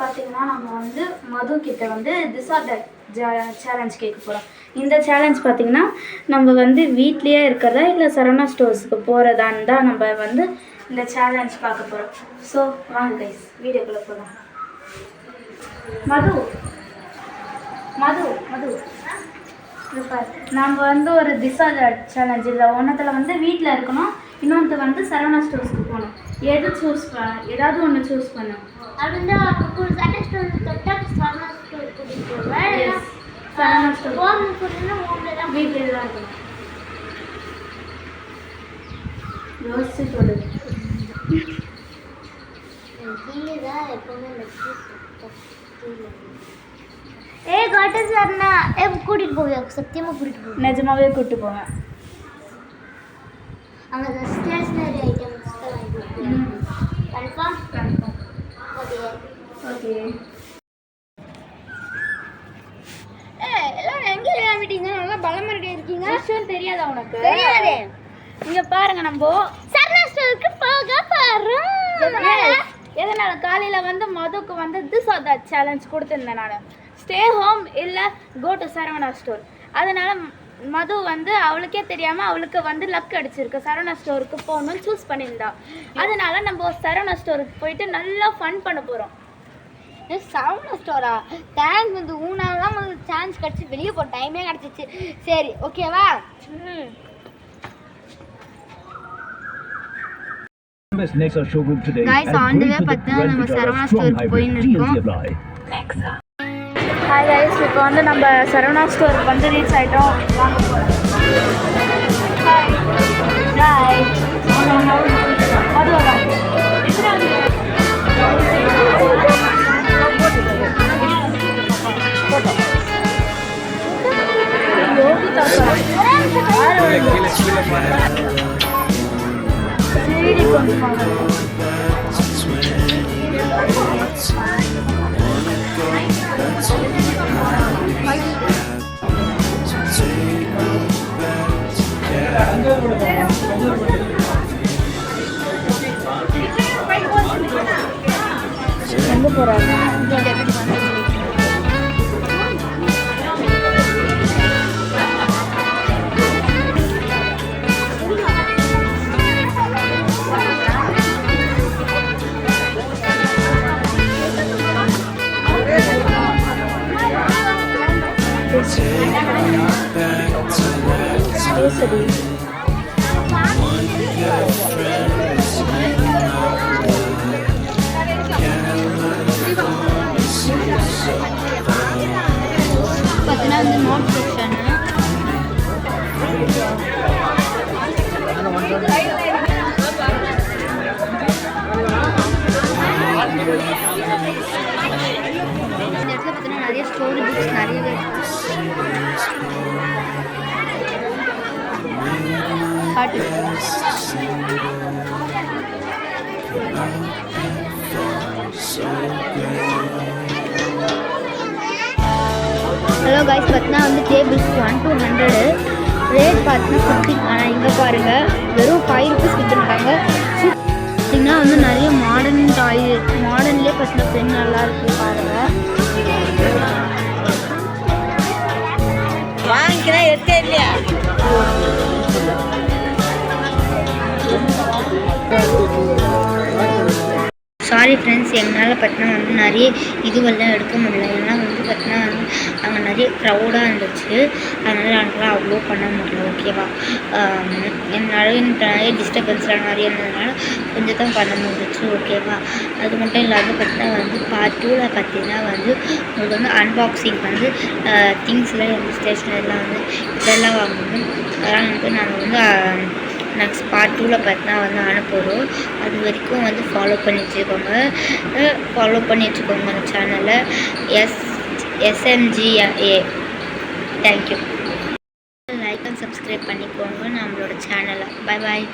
பார்த்தீங்கன்னா நம்ம வந்து மது கிட்ட வந்து திஸ் ஆர் தட் சேலஞ்ச் கேட்க போகிறோம். இந்த சேலஞ்ச் பார்த்தீங்கன்னா நம்ம வந்து வீட்லேயே இருக்கிறதா இல்லை சரவணா ஸ்டோர்ஸுக்கு போகிறதான்னு தான் நம்ம வந்து இந்த சேலஞ்ச் பார்க்க போகிறோம். ஸோ வாங்க கைஸ் வீடியோக்குள்ளே போகலாம். மது மது மது நம்ம வந்து ஒரு திஸ் ஆர் தட் சேலஞ்ச் இல்லை ஒன்றத்தில் வந்து வீட்டில் இருக்கணும், இன்னொன்று வந்து சரவணா ஸ்டோர்ஸ்க்கு போகணும். எது ஏதாவது ஒன்று சூஸ் பண்ணும். அப்படின்னா சரவணா ஸ்டோர் சரவணா ஸ்டோர் கூட்டிகிட்டு போவேன். சரவணா ஸ்டோர் போகணும் வீட்டில் தான் இருக்கணும். யோசிச்சு சொல்லு. கீழே தான் எப்பவுமே காட்டு சார்னா கூட்டிகிட்டு போவேன். சத்தியமாக கூட்டிகிட்டு போவேன். நிஜமாவே கூப்பிட்டு போவேன். அங்கே ஸ்டேஷ்னரி ஐட்டம்ஸ் தான் வாங்கி கன்ஃபார்ம். Okay okay. எல்லாரும் எங்கே விளையாடிட்டீங்க? நல்லா பலமரடி இருக்கீங்க. விஷயம் தெரியாதா உனக்கு? தெரியாது. இங்கே பாருங்க, நம்ம சரவணா ஸ்டோருக்கு போக போகிறோம். எதனால காலையில் வந்து மதுக்கு வந்து திஸ் ஆர் தட் சேலஞ்ச் கொடுத்துருந்தேன் நான். ஸ்டே ஹோம் இல்லை கோ டு சரவணா ஸ்டோர். அதனால் மது வந்து அவளுக்கே தெரியாமல் அவளுக்கு வந்து லக் அடிச்சிருக்கு, சரவணா ஸ்டோருக்கு போகணும்னு சூஸ் பண்ணியிருந்தா. அதனால நம்ம சரவணா ஸ்டோருக்கு போயிட்டு நல்லா ஃபன் பண்ண போகிறோம். சரவணா ஸ்டோரா? தேங்க்ஸ் வந்து ஊனாலாம் வந்து சான்ஸ் கிடச்சி வெளியே போகிற டைமே கிடச்சிச்சு. சரி ஓகேவா? गाइस ऑन द वे पत्ता நம்ம சரவணா ஸ்டோருக்கு போயின்னு இருக்கோம். ஹாய் गाइस, இப்போ வந்து நம்ம சரவணா ஸ்டோருக்கு வந்து ரீச் ஆயிட்டோம். வாங்க போறோம். Hi hi. அதுவா யோகிதா சரி கொஞ்சம் எங்கே போகிறாங்க? சரி பார்த்தீங்கன்னா வந்து நோட் செக்ஷனு இந்த இடத்துல பார்த்தீங்கன்னா நிறைய ஸ்டோரி புக்ஸ் நிறையவே பாட்டு. ஹலோ கைஸ், பார்த்தீங்கன்னா வந்து டேபிள்ஸ் 1 to 100 ரேட் பார்த்தீங்கன்னா 50. ஆனால் இங்கே பாருங்கள் வெறும் 5 rupees விற்றுருக்காங்க. பார்த்தீங்கன்னா வந்து நிறைய மாடர்ன்லேயே பார்த்தீங்கன்னா பெண் நல்லா இருக்கு பாருங்கள். வாங்கிக்கிறேன் எடுத்தே இல்லையா? சாரி ஃப்ரெண்ட்ஸ், எங்களால் பார்த்தீங்கன்னா வந்து நிறைய இதுவெல்லாம் எடுக்க முடியல. ஏன்னா வந்து பார்த்தீங்கன்னா வந்து அங்கே நிறைய க்ரௌடாக இருந்துச்சு, அதனால் எங்களால் அவ்வளோ பண்ண முடியல. ஓகேவா? நிறைய டிஸ்டர்பன்ஸ்லாம் நிறைய இருந்ததுனால கொஞ்சம் தான் பண்ண முடிஞ்சிச்சு. ஓகேவா? அது மட்டும் இல்லாத பார்த்தீங்கன்னா வந்து பார்ட் 2ல் பார்த்தீங்கன்னா வந்து உங்களுக்கு வந்து அன்பாக்சிங் வந்து திங்ஸ்லாம் வந்து ஸ்டேஷ்னரிலாம் வந்து இதெல்லாம் வாங்கணும். அதெல்லாம் வந்து நாங்கள் வந்து நெக்ஸ்ட் பார்ட் 2ல் பார்த்தீங்கன்னா வந்து அனுப்புகிறோம். அது வரைக்கும் வந்து ஃபாலோ பண்ணி வச்சுக்கோங்க அந்த சேனலை. SMGA. Thank you. Like and subscribe பண்ணிக்கோங்க நம்மளோட சேனலை. Bye bye.